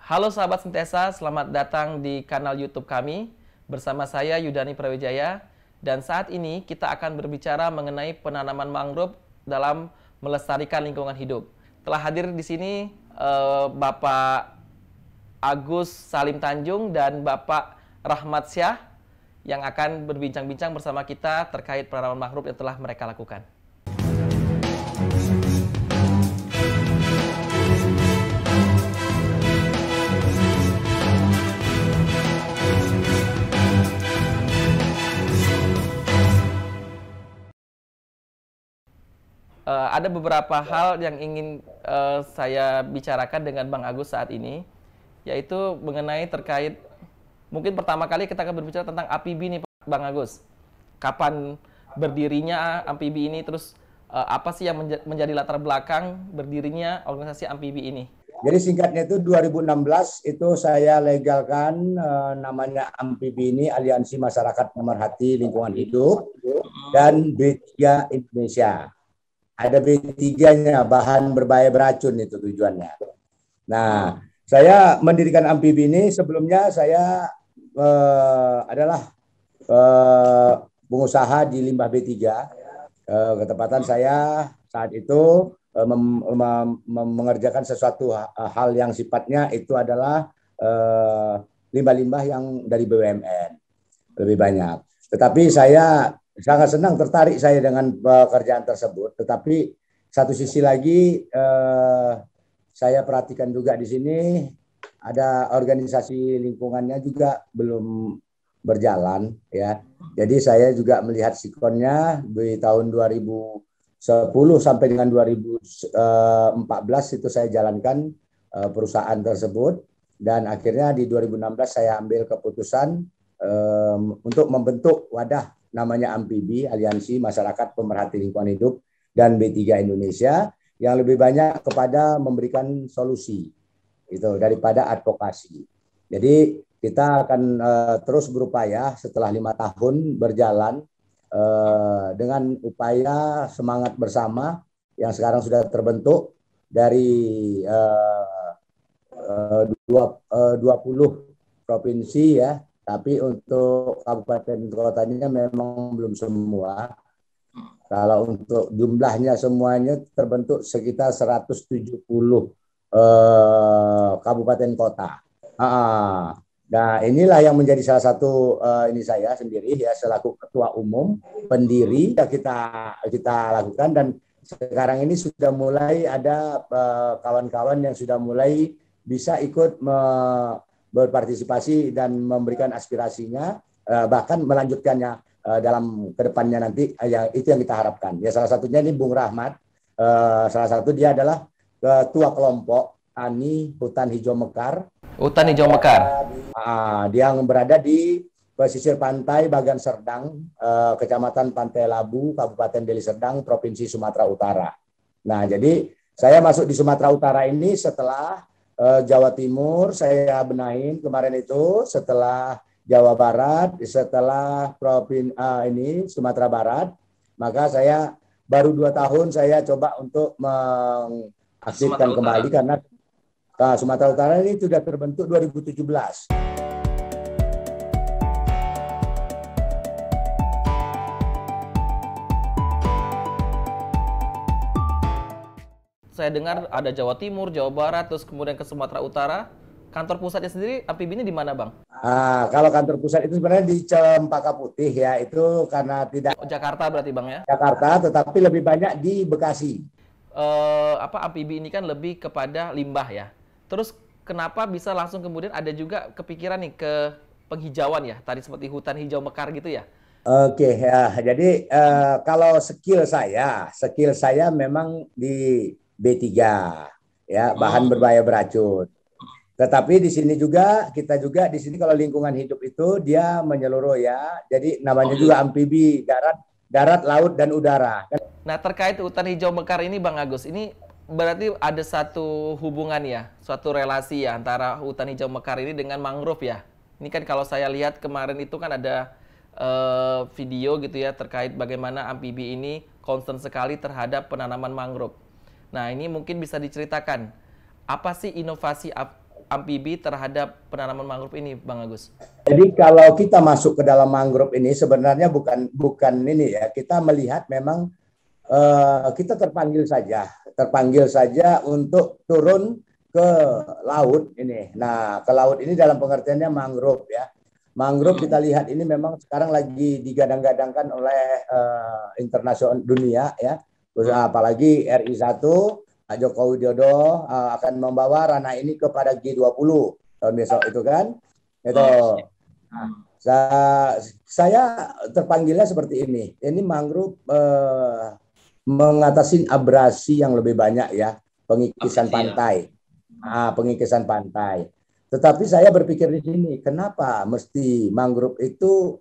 Halo sahabat Sintesa, selamat datang di kanal YouTube kami. Bersama saya Yudhani Prawijaya. Dan saat ini kita akan berbicara mengenai penanaman mangrove dalam melestarikan lingkungan hidup. Telah hadir di sini Bapak Agus Salim Tanjung dan Bapak Rahmat Syah yang akan berbincang-bincang bersama kita terkait penanaman mangrove yang telah mereka lakukan. Ada beberapa hal yang ingin saya bicarakan dengan Bang Agus saat ini, yaitu mengenai terkait, mungkin pertama kali kita akan berbicara tentang amfibi nih Bang Agus. Kapan berdirinya amfibi ini, terus apa sih yang menjadi latar belakang berdirinya organisasi amfibi ini? Jadi singkatnya itu 2016 itu saya legalkan namanya amfibi ini, Aliansi Masyarakat Pemerhati Lingkungan Hidup dan B3 Indonesia. Ada B3-nya, bahan berbahaya beracun itu tujuannya. Nah, saya mendirikan amfibi ini sebelumnya saya adalah pengusaha di limbah B3. Ketepatan saya saat itu mengerjakan sesuatu hal yang sifatnya itu adalah limbah-limbah yang dari BUMN lebih banyak. Tetapi saya sangat senang, tertarik saya dengan pekerjaan tersebut. Tetapi satu sisi lagi saya perhatikan juga di sini ada organisasi lingkungannya juga belum berjalan ya. Jadi saya juga melihat sikonnya di tahun 2010 sampai dengan 2014 itu saya jalankan perusahaan tersebut, dan akhirnya di 2016 saya ambil keputusan untuk membentuk wadah namanya amfibi, Aliansi Masyarakat Pemerhati Lingkungan Hidup dan B3 Indonesia, yang lebih banyak kepada memberikan solusi itu daripada advokasi. Jadi kita akan terus berupaya setelah 5 tahun berjalan dengan upaya semangat bersama yang sekarang sudah terbentuk dari 20 provinsi ya. Tapi untuk kabupaten kotanya memang belum semua. Kalau untuk jumlahnya semuanya terbentuk sekitar 170 kabupaten kota. Nah, inilah yang menjadi salah satu ini saya sendiri ya selaku ketua umum pendiri kita lakukan, dan sekarang ini sudah mulai ada kawan-kawan yang sudah mulai bisa ikut berpartisipasi dan memberikan aspirasinya, bahkan melanjutkannya dalam kedepannya nanti. Itu yang kita harapkan. Ya, salah satunya ini Bung Rahmat, salah satu dia adalah ketua kelompok tani Hutan Hijau Mekar. Hutan Hijau Mekar. Dia yang berada di pesisir pantai Bagan Serdang, Kecamatan Pantai Labu, Kabupaten Deli Serdang, Provinsi Sumatera Utara. Nah, jadi saya masuk di Sumatera Utara ini setelah Jawa Timur saya benahin kemarin itu, setelah Jawa Barat, setelah ini Sumatera Barat, maka saya baru 2 tahun saya coba untuk mengaktifkan kembali karena Sumatera Utara ini sudah terbentuk 2017. Saya dengar ada Jawa Timur, Jawa Barat, terus kemudian ke Sumatera Utara. Kantor pusatnya sendiri amfibi ini di mana, Bang? Kalau kantor pusat itu sebenarnya di Cempaka Putih ya, itu karena tidak Jakarta berarti, Bang ya? Jakarta, tetapi lebih banyak di Bekasi. Amfibi ini kan lebih kepada limbah ya. Terus kenapa bisa langsung kemudian ada juga kepikiran nih ke penghijauan ya? Tadi seperti hutan hijau mekar gitu ya? Oke, ya. Jadi kalau skill saya memang di B3 ya, bahan berbahaya beracun. Tetapi di sini juga kita juga di sini kalau lingkungan hidup itu dia menyeluruh ya. Jadi namanya juga amfibi, darat, laut dan udara. Nah, terkait hutan hijau mekar ini Bang Agus, ini berarti ada satu hubungan ya, suatu relasi ya antara hutan hijau mekar ini dengan mangrove ya. Ini kan kalau saya lihat kemarin itu kan ada video gitu ya terkait bagaimana amfibi ini concern sekali terhadap penanaman mangrove. Nah, ini mungkin bisa diceritakan apa sih inovasi amfibi terhadap penanaman mangrove ini, Bang Agus? Jadi kalau kita masuk ke dalam mangrove ini sebenarnya bukan ini ya, kita melihat memang kita terpanggil saja untuk turun ke laut ini. Nah, ke laut ini dalam pengertiannya mangrove ya. Mangrove kita lihat ini memang sekarang lagi digadang-gadangkan oleh internasional dunia ya. Apalagi RI1 Pak Joko Widodo akan membawa ranah ini kepada G20 tahun besok itu kan. Itu. Nah, saya terpanggilnya seperti ini. Ini mangrove mengatasi abrasi yang lebih banyak ya, pengikisan pantai. Pengikisan pantai. Tetapi saya berpikir di sini, kenapa mesti mangrove itu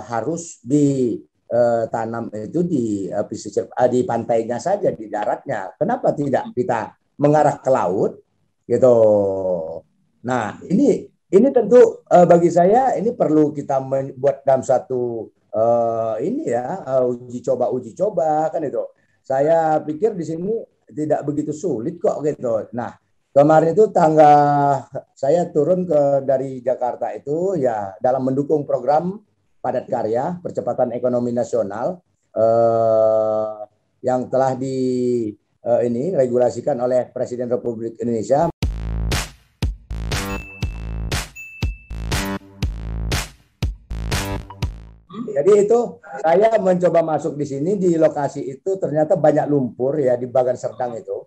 harus ditanam itu di pesisir, di pantainya saja, di daratnya. Kenapa tidak kita mengarah ke laut gitu. Nah, ini tentu bagi saya ini perlu kita membuat dalam satu ini ya, uji coba kan itu. Saya pikir di sini tidak begitu sulit kok gitu. Nah, kemarin itu saya turun dari Jakarta itu ya dalam mendukung program padat karya percepatan ekonomi nasional yang telah ini regulasikan oleh Presiden Republik Indonesia. Jadi itu saya mencoba masuk di sini di lokasi itu ternyata banyak lumpur ya di Bagan Serdang itu.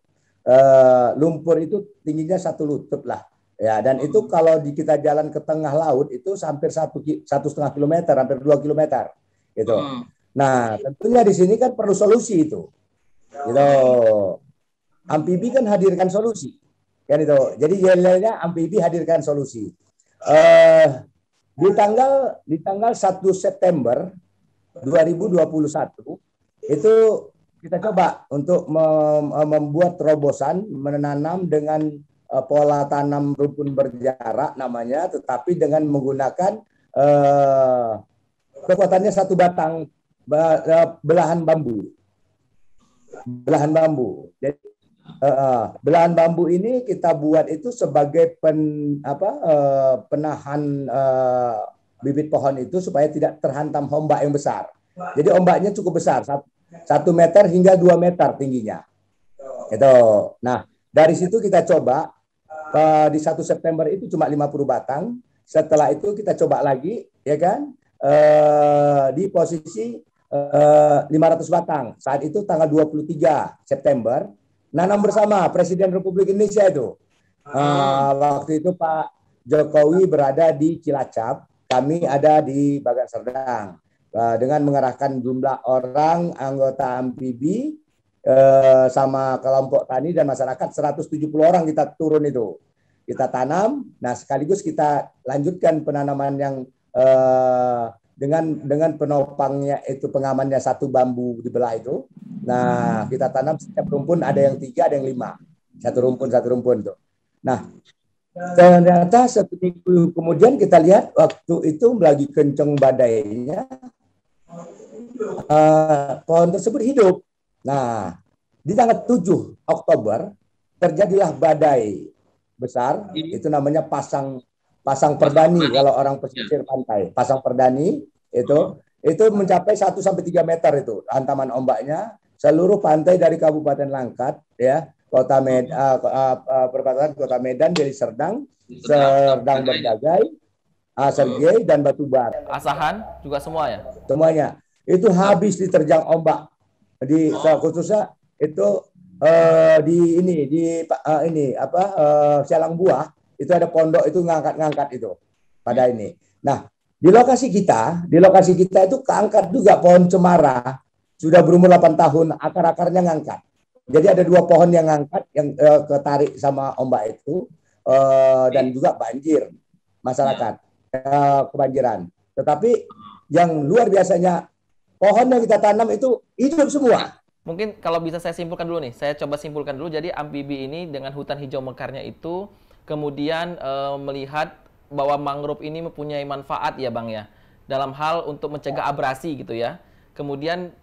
Lumpur itu tingginya 1 lutut lah ya, dan itu kalau kita jalan ke tengah laut itu hampir 1,5 kilometer, hampir 2 kilometer gitu. Nah, tentunya di sini kan perlu solusi itu gitu. Amfibi kan hadirkan solusi kan itu, jadi yel-yelnya amfibi hadirkan solusi. Di tanggal 1 September 2021 itu kita coba untuk membuat terobosan menanam dengan pola tanam rumpun berjarak namanya, tetapi dengan menggunakan kekuatannya 1 batang belahan bambu. Jadi belahan bambu ini kita buat itu sebagai penahan bibit pohon itu supaya tidak terhantam ombak yang besar. Jadi ombaknya cukup besar, 1 meter hingga 2 meter tingginya. Itu. Nah, dari situ kita coba di 1 September itu cuma 50 batang. Setelah itu kita coba lagi, ya kan, di posisi 500 batang. Saat itu tanggal 23 September, nanam bersama Presiden Republik Indonesia itu. Waktu itu Pak Jokowi berada di Cilacap, kami ada di Bagan Serdang. Dengan mengerahkan jumlah orang anggota amfibi sama kelompok tani dan masyarakat 170 orang kita turun itu. Kita tanam, nah sekaligus kita lanjutkan penanaman yang dengan penopangnya itu pengamannya 1 bambu dibelah itu. Nah, kita tanam setiap rumpun ada yang 3, ada yang 5. Satu rumpun tuh. Nah, ternyata 1 minggu kemudian kita lihat waktu itu lagi kenceng badainya, pohon tersebut hidup. Nah, di tanggal 7 Oktober terjadilah badai besar, itu namanya pasang perdani kalau orang pesisir pantai. Pasang perdani itu mencapai 1 sampai 3 meter itu hantaman ombaknya. Seluruh pantai dari Kabupaten Langkat ya, perbatasan Kota Medan, Deli Serdang, Serdang Berdagai, Sergei dan Batubar. Asahan juga semua ya? Semuanya. Itu habis diterjang ombak. Khususnya itu di Sialang Buah itu ada pondok itu ngangkat itu pada ini. Nah, di lokasi kita itu keangkat juga pohon cemara, sudah berumur 8 tahun, akar-akarnya ngangkat. Jadi ada 2 pohon yang ngangkat, yang ketarik sama ombak itu, dan juga banjir masyarakat, kebanjiran. Tetapi yang luar biasanya pohon yang kita tanam itu hidup semua. Mungkin kalau bisa saya simpulkan dulu nih, saya coba simpulkan dulu. Jadi amfibi ini dengan hutan hijau mekarnya itu, kemudian melihat bahwa mangrove ini mempunyai manfaat ya Bang ya, dalam hal untuk mencegah abrasi gitu ya. Kemudian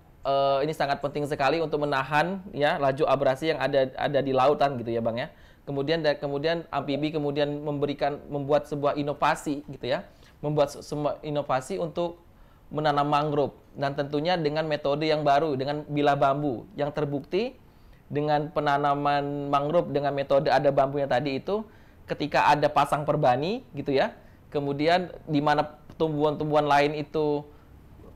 ini sangat penting sekali untuk menahan ya laju abrasi yang ada di lautan gitu ya Bang ya. Kemudian amfibi kemudian membuat sebuah inovasi gitu ya. Membuat semua inovasi untuk menanam mangrove dan tentunya dengan metode yang baru dengan bilah bambu yang terbukti dengan penanaman mangrove dengan metode ada bambunya tadi itu ketika ada pasang perbani gitu ya. Kemudian di mana tumbuhan-tumbuhan lain itu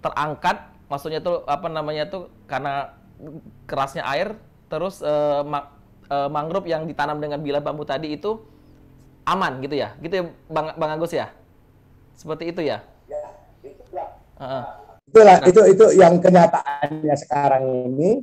terangkat, maksudnya tuh apa namanya tuh karena kerasnya air, terus mangrove yang ditanam dengan bilah bambu tadi itu aman gitu ya Bang Agus ya, seperti itu ya. Itulah itu yang kenyataannya sekarang ini.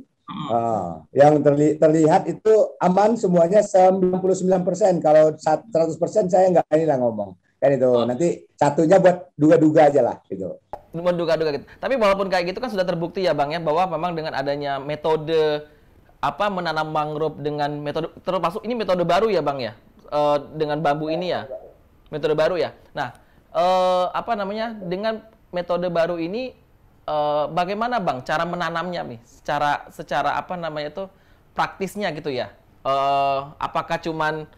Yang terlihat itu aman semuanya 99%. Kalau 100% saya nggak inilah ngomong kan itu. Nanti satunya buat duga-duga aja lah gitu. Menduga-duga gitu. Tapi walaupun kayak gitu kan sudah terbukti ya Bang ya bahwa memang dengan adanya metode menanam mangrove dengan metode termasuk ini metode baru ya Bang ya, dengan bambu ini ya, metode baru ya. Nah dengan metode baru ini bagaimana Bang cara menanamnya nih, secara praktisnya gitu ya. Apakah cuman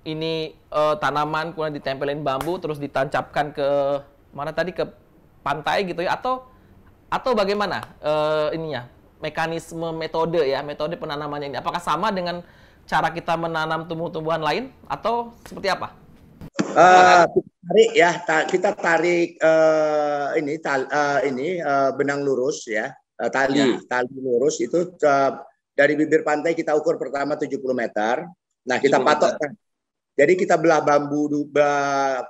ini tanaman kemudian ditempelin bambu terus ditancapkan ke mana tadi, ke pantai gitu ya, atau bagaimana ininya mekanisme metode penanamannya ini? Apakah sama dengan cara kita menanam tumbuh-tumbuhan lain atau seperti apa? Kita tarik benang lurus ya, tali lurus itu dari bibir pantai kita ukur pertama 70 meter. Nah, kita patokkan. Jadi kita belah bambu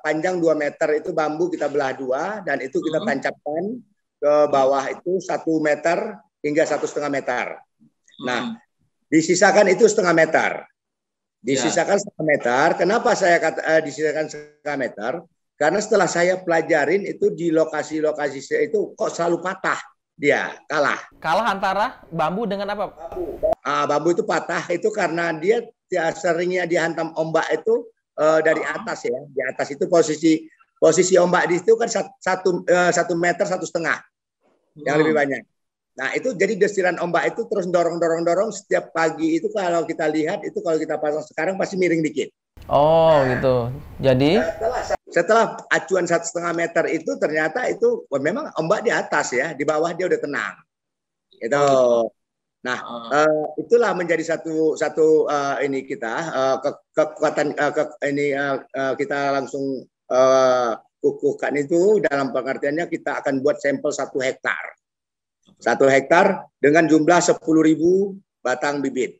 panjang 2 meter itu bambu kita belah 2 dan itu kita tancapkan ke bawah itu 1 meter hingga 1,5 meter. Nah, disisakan itu 0,5 meter. Disisakan 0,5 meter. Kenapa saya disisakan 0,5 meter? Karena setelah saya pelajarin itu di lokasi-lokasi itu kok selalu patah dia, kalah. Kalah antara bambu dengan apa? Bambu itu patah itu karena dia seringnya dihantam ombak itu dari atas ya. Di atas itu posisi ombak di situ kan 1 meter 1,5 yang lebih banyak. Nah, itu jadi desiran ombak itu terus dorong setiap pagi itu kalau kita lihat itu kalau kita pasang sekarang pasti miring dikit. Oh, gitu. Jadi setelah acuan 1,5 meter itu ternyata itu memang ombak di atas ya, di bawah dia udah tenang. Itu. Nah, itulah menjadi satu ini kita kekuatan kita langsung kukuhkan itu dalam pengertiannya kita akan buat sampel 1 hektar. 1 hektar dengan jumlah 10.000 batang bibit.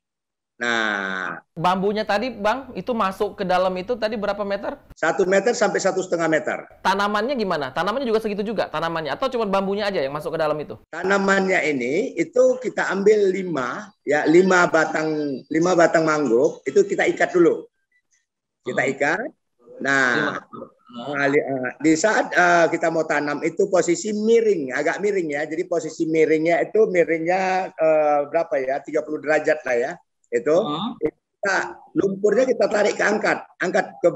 Nah, bambunya tadi Bang, itu masuk ke dalam itu tadi berapa meter? 1 meter sampai 1,5 meter. Tanamannya gimana? Tanamannya juga segitu juga tanamannya? Atau cuma bambunya aja yang masuk ke dalam itu? Tanamannya ini, itu kita ambil 5 batang mangrove, itu kita ikat dulu. Kita ikat. Nah, di saat kita mau tanam itu posisi miring, agak miring ya. Jadi posisi miringnya itu berapa ya? 30 derajat lah ya. Itu lumpurnya kita tarik ke angkat ke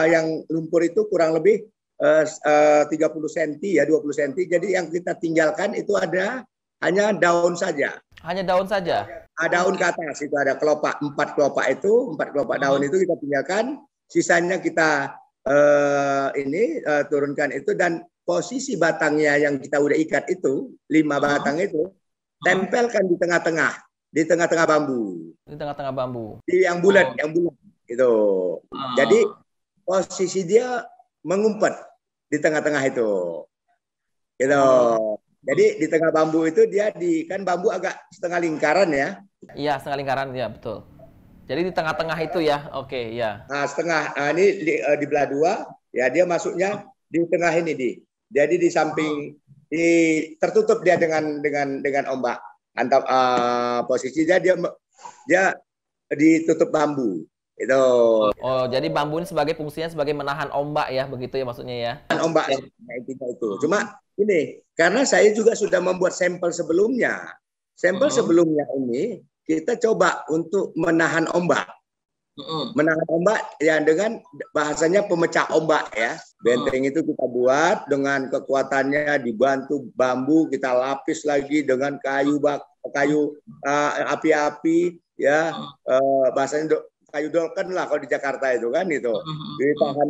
yang lumpur itu kurang lebih 30 cm ya, 20 cm. Jadi yang kita tinggalkan itu hanya daun saja. Hanya daun saja. Daun ke atas itu ada kelopak, 4 kelopak daun itu kita tinggalkan. Sisanya kita turunkan itu dan posisi batangnya yang kita udah ikat itu 5 batang itu tempelkan di tengah-tengah bambu. Di tengah-tengah bambu. Yang bulat itu. Jadi posisi dia mengumpet di tengah-tengah itu. Gitu. Jadi di tengah bambu itu kan bambu agak setengah lingkaran ya. Iya, setengah lingkaran ya, betul. Jadi di tengah-tengah itu ya, oke ya. Nah, setengah ini dibelah 2, ya dia masuknya di tengah ini Jadi di samping tertutup dia dengan ombak. Antap posisinya dia ditutup bambu. Itu. Oh, jadi bambu ini fungsinya sebagai menahan ombak ya, begitu ya maksudnya ya. Ombak intinya itu. Cuma ini karena saya juga sudah membuat sampel sebelumnya. Sampel sebelumnya ini kita coba untuk menahan ombak. Menahan ombak ya dengan bahasanya pemecah ombak ya. Benteng itu kita buat dengan kekuatannya dibantu bambu, kita lapis lagi dengan kayu api-api ya, bahasanya kayu dolken lah kalau di Jakarta itu kan itu. Ditahan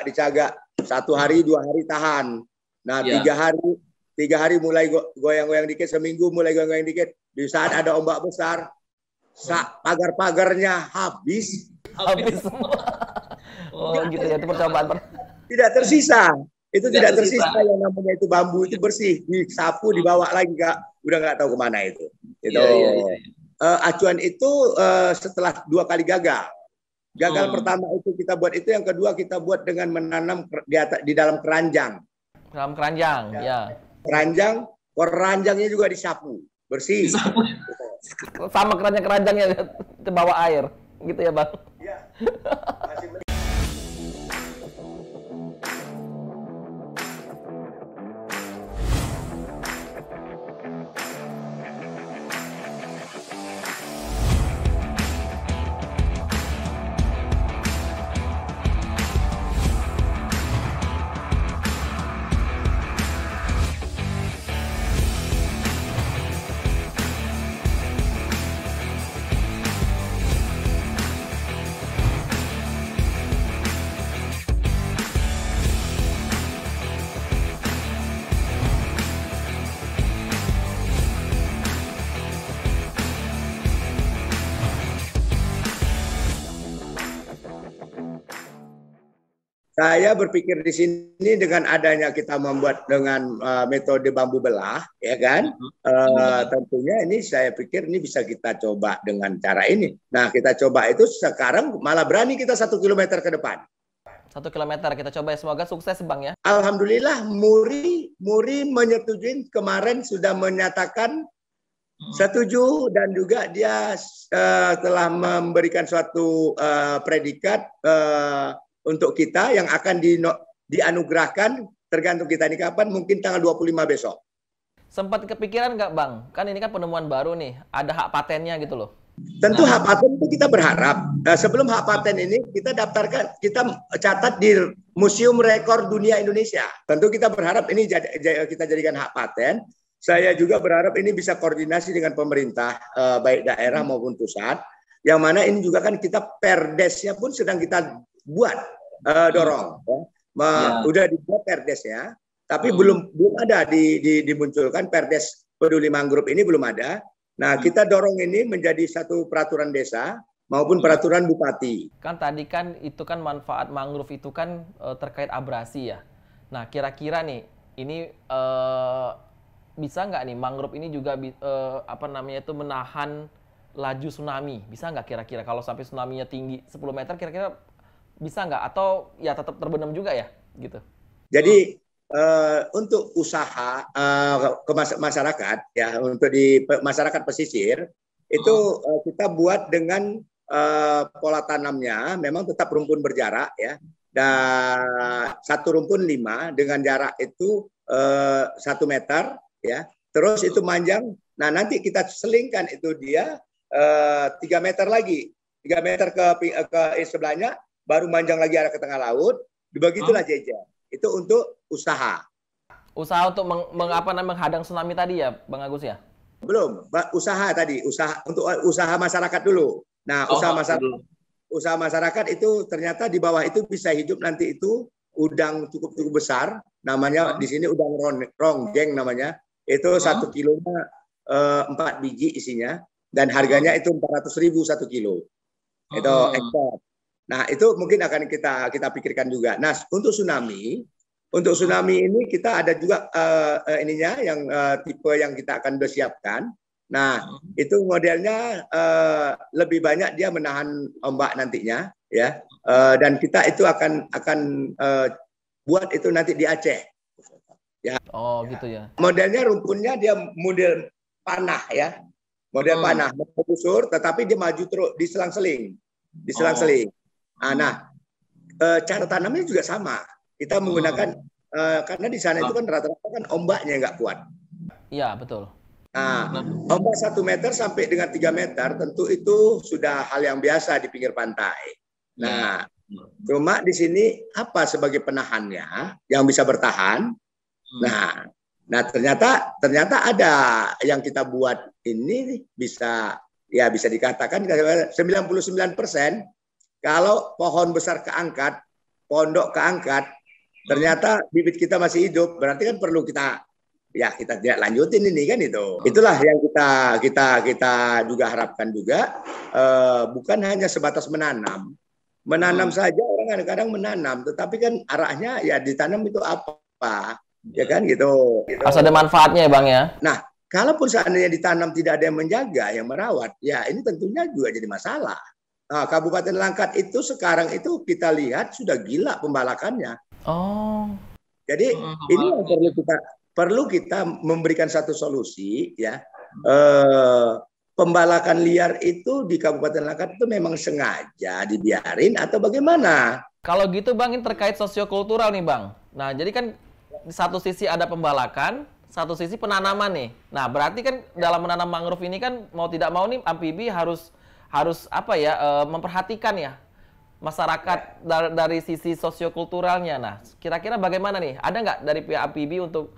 dicagak. 1 hari 2 hari tahan. Nah, 3 hari mulai goyang-goyang dikit, seminggu mulai goyang-goyang dikit. Di saat ada ombak besar, pagar-pagarnya habis semua. Oh gitu ya, itu percobaan. Tidak tersisa. Itu tidak tersisa yang namanya itu bambu itu bersih, disapu, dibawa lagi Kak. Udah nggak tahu kemana itu. Itu acuan itu setelah 2 kali gagal. Gagal pertama itu kita buat itu, yang kedua kita buat dengan menanam di dalam keranjang. Dalam keranjang, ya. Keranjangnya juga disapu, bersih. Disapu. Sama keranjang-keranjangnya ke bawah air, gitu ya Bang? Iya. Saya berpikir di sini dengan adanya kita membuat dengan metode bambu belah, ya kan? Tentunya ini saya pikir ini bisa kita coba dengan cara ini. Nah, kita coba itu sekarang malah berani kita 1 kilometer ke depan. 1 kilometer kita coba ya, semoga sukses Bang ya. Alhamdulillah Muri menyetujui, kemarin sudah menyatakan setuju, dan juga dia telah memberikan suatu predikat untuk kita yang akan dianugerahkan, tergantung kita ini kapan, mungkin tanggal 25 besok. Sempat kepikiran nggak Bang? Kan ini kan penemuan baru nih, ada hak patennya gitu loh. Tentu hak paten itu kita berharap, sebelum hak paten ini kita daftarkan, kita catat di Museum Rekor Dunia Indonesia. Tentu kita berharap ini kita jadikan hak paten. Saya juga berharap ini bisa koordinasi dengan pemerintah, baik daerah maupun pusat. Yang mana ini juga kan kita perdesnya pun sedang kita buat, dorong. Udah dibuat perdesnya, tapi belum ada dimunculkan perdes peduli mangrove ini, belum ada. Nah, kita dorong ini menjadi satu peraturan desa maupun peraturan bupati. Kan tadi kan itu kan manfaat mangrove itu kan terkait abrasi ya. Nah, kira-kira nih ini bisa nggak nih mangrove ini juga menahan laju tsunami? Bisa nggak kira-kira kalau sampai tsunami-nya tinggi 10 meter, kira-kira bisa nggak? Atau ya tetap terbenam juga ya gitu? Jadi untuk usaha ke masyarakat ya, untuk di masyarakat pesisir itu kita buat dengan pola tanamnya memang tetap rumpun berjarak ya, dan 1 rumpun 5 dengan jarak itu 1 meter ya, terus itu manjang. Nah, nanti kita selingkan itu dia 3 meter lagi, 3 meter ke sebelahnya, baru manjang lagi arah ke tengah laut, begitulah jejer. Itu untuk usaha. Usaha untuk menghadang tsunami tadi ya, Bang Agus ya? Belum, usaha tadi, untuk usaha masyarakat dulu. Nah, usaha masyarakat itu ternyata di bawah itu bisa hidup nanti itu udang cukup besar, namanya di sini udang ronggeng namanya. Itu 1 kilonya 4 biji isinya, dan harganya itu 400.000 1 kilo. Itu ekspor. Nah, itu mungkin akan kita pikirkan juga. Nah, untuk tsunami ini kita ada juga ininya yang tipe yang kita akan siapkan. Nah, itu modelnya lebih banyak dia menahan ombak nantinya ya. Dan kita itu akan buat itu nanti di Aceh. Ya. Oh, gitu ya. Modelnya rumpunnya dia model panah ya. Model panah, busur, tetapi dia maju terus diselang-seling. Nah, cara tanamnya juga sama. Kita menggunakan karena di sana itu kan rata-rata kan ombaknya nggak kuat. Iya, betul. Nah, ombak 1 meter sampai dengan 3 meter tentu itu sudah hal yang biasa di pinggir pantai. Nah, cuma di sini apa sebagai penahannya yang bisa bertahan? Nah, ternyata ada yang kita buat ini bisa dikatakan 99% kalau pohon besar keangkat, pondok keangkat, ternyata bibit kita masih hidup, berarti kan perlu kita tidak lanjutin ini kan itu. Itulah yang kita juga harapkan juga, bukan hanya sebatas menanam. Menanam saja orang kadang-kadang menanam, tetapi kan arahnya ya ditanam itu apa? Ya kan gitu. Harus ada manfaatnya ya Bang ya. Nah, kalaupun seandainya ditanam tidak ada yang menjaga, yang merawat, ya ini tentunya juga jadi masalah. Nah, Kabupaten Langkat itu sekarang itu kita lihat sudah gila pembalakannya. Oh. Jadi ini yang perlu kita memberikan satu solusi ya. Pembalakan liar itu di Kabupaten Langkat itu memang sengaja dibiarin atau bagaimana? Kalau gitu Bang, ini terkait sosiokultural nih Bang. Nah, jadi kan di satu sisi ada pembalakan, satu sisi penanaman nih. Nah, berarti kan dalam menanam mangrove ini kan mau tidak mau nih amfibi harus apa ya, memperhatikan ya masyarakat dari sisi sosiokulturalnya. Nah, kira-kira bagaimana nih? Ada nggak dari pihak amfibi untuk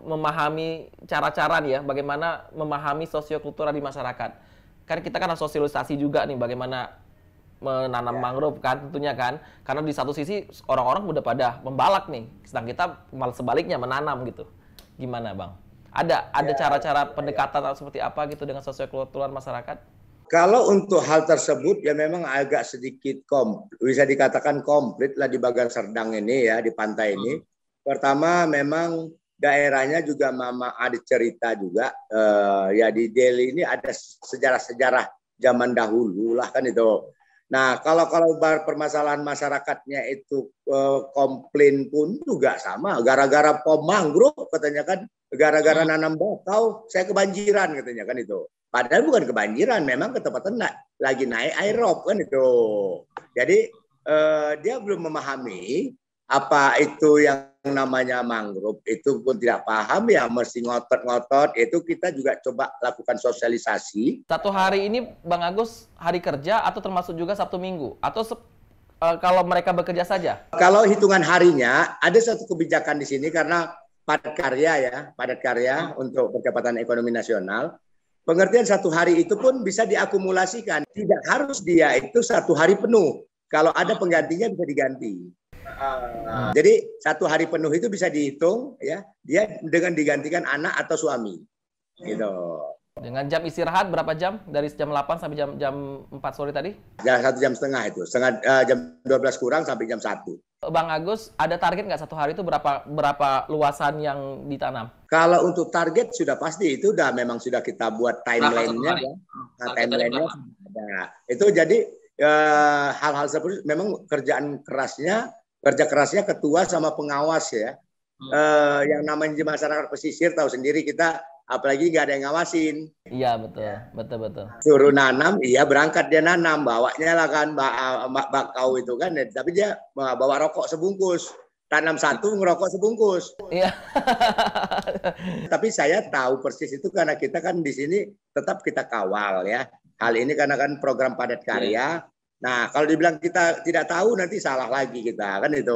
memahami cara-cara nih ya, bagaimana memahami sosiokultural di masyarakat? Kan kita kan harus sosialisasi juga nih bagaimana menanam mangrove kan tentunya kan. Karena di satu sisi orang-orang udah pada membalak nih, sedang kita malah sebaliknya menanam gitu. Gimana Bang? Ada cara-cara pendekatan seperti apa gitu dengan sosiokultural masyarakat? Kalau untuk hal tersebut ya memang agak sedikit bisa dikatakan komplit lah di Bagan Serdang ini ya, di pantai ini. Pertama memang daerahnya juga mama ada cerita juga ya di Deli ini ada sejarah-sejarah zaman dahulu lah kan itu. Nah kalau permasalahan masyarakatnya itu komplain pun juga sama gara-gara pom mangrove katanya kan, gara-gara nanam bakau saya kebanjiran katanya kan itu. Padahal bukan kebanjiran, memang ketepatan lagi naik air rob kan itu. Jadi dia belum memahami apa itu yang namanya mangrove, itu pun tidak paham ya, mesti ngotot-ngotot. Itu kita juga coba lakukan sosialisasi. Satu hari ini Bang Agus hari kerja atau termasuk juga Sabtu Minggu? Atau kalau mereka bekerja saja? Kalau hitungan harinya ada satu kebijakan di sini karena padat karya untuk percepatan ekonomi nasional. Pengertian satu hari itu pun bisa diakumulasikan. Tidak harus dia itu satu hari penuh. Kalau ada penggantinya bisa diganti. Jadi satu hari penuh itu bisa dihitung ya, dia dengan digantikan anak atau suami. Gitu. Dengan jam istirahat berapa jam? Dari jam 8 sampai jam 4 sore tadi? Ya, 1,5 jam itu. Jam 12 kurang sampai jam 1. Bang Agus, ada target nggak satu hari itu berapa luasan yang ditanam? Kalau untuk target sudah pasti, itu memang sudah kita buat timeline-nya ya. Timeline-nya ada. Itu jadi hal-hal seperti memang kerja kerasnya ketua sama pengawas ya. Yang namanya masyarakat pesisir tahu sendiri, kita apalagi nggak ada yang ngawasin. Iya betul. Suruh nanam, iya berangkat dia nanam, bawanya lah kan bakau itu kan, tapi dia bawa rokok sebungkus, tanam satu ngerokok sebungkus. Iya. Tapi saya tahu persis itu karena kita kan di sini tetap kita kawal ya. Hal ini karena kan program padat karya. Nah kalau dibilang kita tidak tahu nanti salah lagi kita kan itu.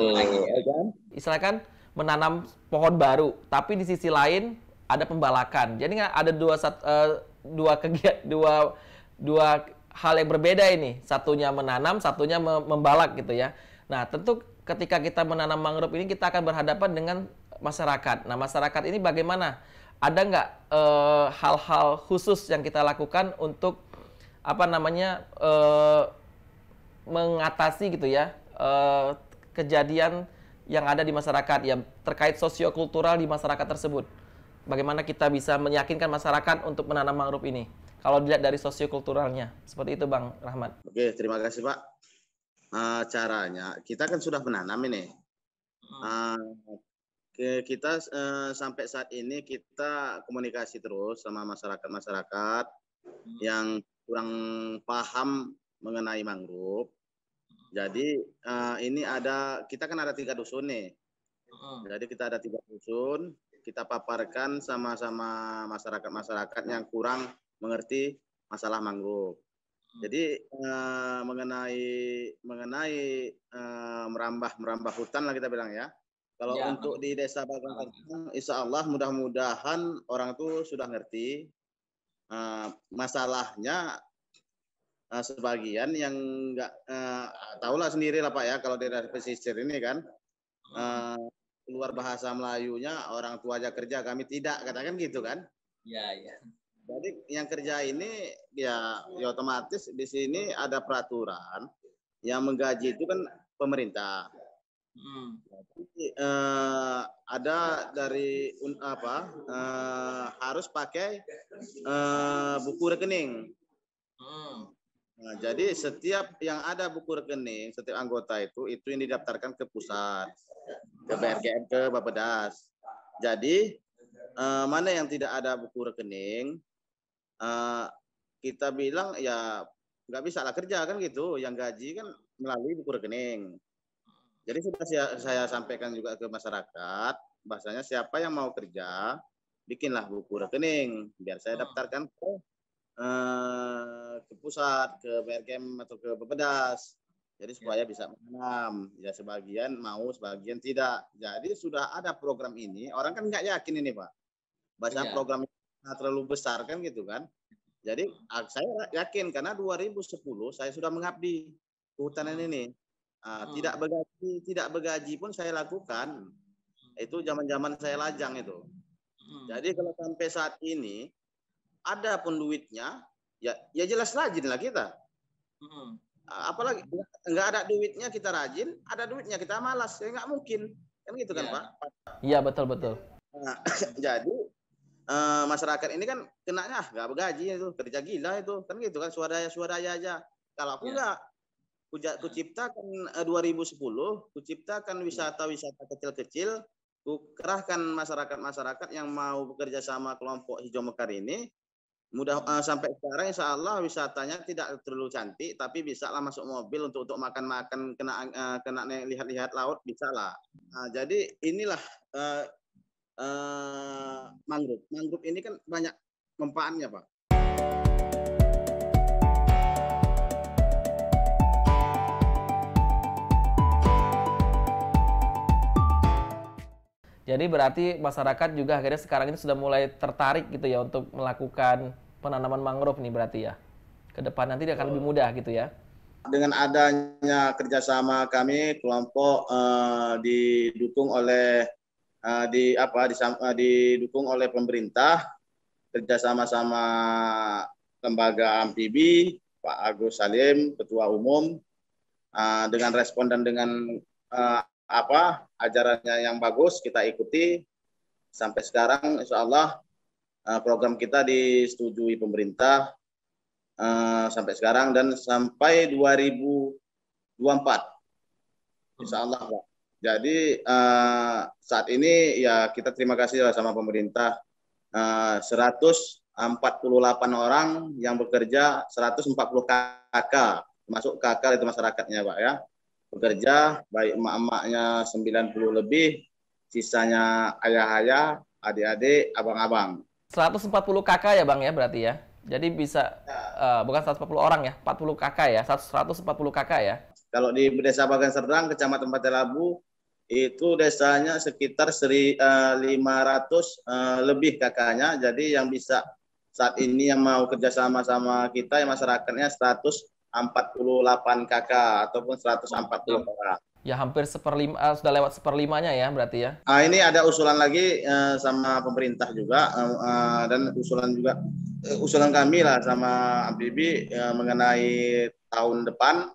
Kan? Istilahnya menanam pohon baru, tapi di sisi lain ada pembalakan. Jadi ada dua hal yang berbeda ini. Satunya menanam, satunya membalak gitu ya. Nah, tentu ketika kita menanam mangrove ini kita akan berhadapan dengan masyarakat. Nah, masyarakat ini bagaimana? Ada nggak hal-hal khusus yang kita lakukan untuk mengatasi gitu ya kejadian yang ada di masyarakat yang terkait sosiokultural di masyarakat tersebut? Bagaimana kita bisa meyakinkan masyarakat untuk menanam mangrove ini? Kalau dilihat dari sosiokulturalnya. Seperti itu Bang Rahmat. Oke, terima kasih Pak. Caranya, kita kan sudah menanam ini. Kita sampai saat ini kita komunikasi terus sama masyarakat-masyarakat yang kurang paham mengenai mangrove. Jadi ini kita kan ada 3 dusun nih. Jadi kita ada 3 dusun. kita paparkan sama-sama masyarakat-masyarakat yang kurang mengerti masalah mangrove. Jadi mengenai merambah hutan lah kita bilang ya. Kalau Ya, untuk di Desa Bagan Terjang, insya Allah mudah-mudahan orang itu sudah ngerti. Masalahnya sebagian yang nggak tahulah sendiri lah Pak ya, kalau daerah pesisir ini kan keluar bahasa Melayunya orang tua aja kerja, kami tidak, katakan gitu kan. ya, ya. Jadi yang kerja ini ya otomatis di sini ada peraturan yang menggaji itu kan pemerintah. Jadi, ada dari harus pakai buku rekening. Nah, jadi setiap yang ada buku rekening, setiap anggota itu yang didaftarkan ke pusat, ke BRGM, ke Bappedas. Jadi mana yang tidak ada buku rekening, kita bilang ya nggak bisa lah kerja kan gitu, yang gaji kan melalui buku rekening. Jadi sudah saya sampaikan juga ke masyarakat, bahasanya siapa yang mau kerja, bikinlah buku rekening, biar saya daftarkan ke pusat, ke BRGM atau ke Bappedas. Jadi supaya bisa menanam. Ya sebagian mau, sebagian tidak. Jadi sudah ada program ini, orang kan nggak yakin ini Pak. Bahasa program terlalu besar kan gitu kan. Jadi saya yakin karena 2010 saya sudah mengabdi kehutanan ini. Tidak begaji pun saya lakukan. Itu zaman-zaman saya lajang itu. Jadi kalau sampai saat ini ada pun duitnya, ya jelas rajin lah kita. Apalagi nggak ada duitnya kita rajin, ada duitnya kita malas, ya nggak mungkin kan gitu kan Pak. Iya betul. Nah, jadi masyarakat ini kan kenanya nggak begaji itu, kerja gila itu kan gitu kan, swadaya aja. Kalau aku nggak, kuciptakan 2010, kuciptakan wisata-wisata kecil-kecil, kukerahkan masyarakat-masyarakat yang mau bekerja sama kelompok Hijau Mekar ini. Sampai sekarang insya Allah wisatanya tidak terlalu cantik, tapi bisa lah masuk mobil untuk makan-makan, kena lihat-lihat laut, bisa lah. Nah, jadi inilah mangrove. Mangrove ini kan banyak manfaatnya Pak. Jadi berarti masyarakat juga akhirnya sekarang ini sudah mulai tertarik gitu ya untuk melakukan penanaman mangrove nih berarti ya. Ke depan nanti akan lebih mudah gitu ya. Dengan adanya kerjasama kami kelompok didukung oleh didukung oleh pemerintah, kerjasama sama lembaga amfibi, Pak Agus Salim, Ketua Umum, dengan respon dan dengan ajarannya yang bagus kita ikuti sampai sekarang insya Allah program kita disetujui pemerintah sampai sekarang dan sampai 2024 insya Allah Pak. Jadi saat ini ya kita terima kasih sama pemerintah, 148 orang yang bekerja, 140 KK termasuk KK itu masyarakatnya Pak ya, bekerja, baik emak-emaknya 90 lebih, sisanya ayah-ayah, adik-adik, abang-abang. 140 KK ya Bang ya berarti ya. Jadi bisa bukan 140 orang ya, 40 KK ya, 140 KK ya. Kalau di Desa Bagan Serdang, Kecamatan Patelabu, itu desanya sekitar 500 lebih KK-nya. Jadi yang bisa saat ini yang mau kerjasama sama kita, yang masyarakatnya 148 KK ataupun 140 orang. Ya hampir sudah lewat seperlimanya ya berarti ya. Ini ada usulan lagi sama pemerintah juga dan usulan kami lah sama amfibi mengenai tahun depan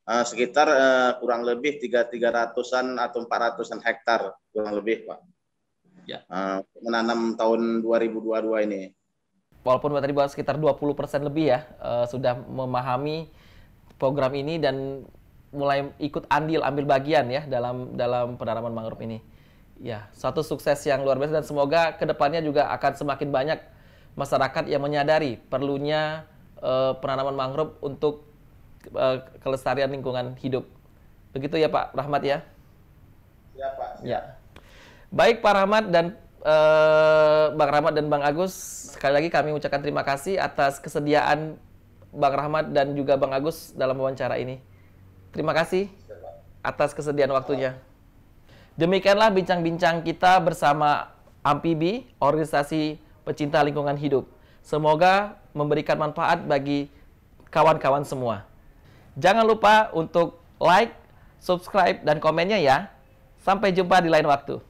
sekitar kurang lebih 300-an atau 400-an hektar kurang lebih Pak. Ya. Menanam tahun 2022 ini. Walaupun tadi sekitar 20% lebih ya sudah memahami program ini dan mulai ikut ambil bagian ya dalam penanaman mangrove ini. Ya, suatu sukses yang luar biasa dan semoga kedepannya juga akan semakin banyak masyarakat yang menyadari perlunya penanaman mangrove untuk kelestarian lingkungan hidup. Begitu ya Pak Rahmat ya? Ya Pak. Ya. Baik Pak Rahmat dan Bang Rahmat dan Bang Agus, sekali lagi kami ucapkan terima kasih atas kesediaan Bang Rahmat dan juga Bang Agus dalam wawancara ini. Terima kasih atas kesediaan waktunya. Demikianlah bincang-bincang kita bersama Amfibi, organisasi pecinta lingkungan hidup. Semoga memberikan manfaat bagi kawan-kawan semua. Jangan lupa untuk like, subscribe, dan komennya ya. Sampai jumpa di lain waktu.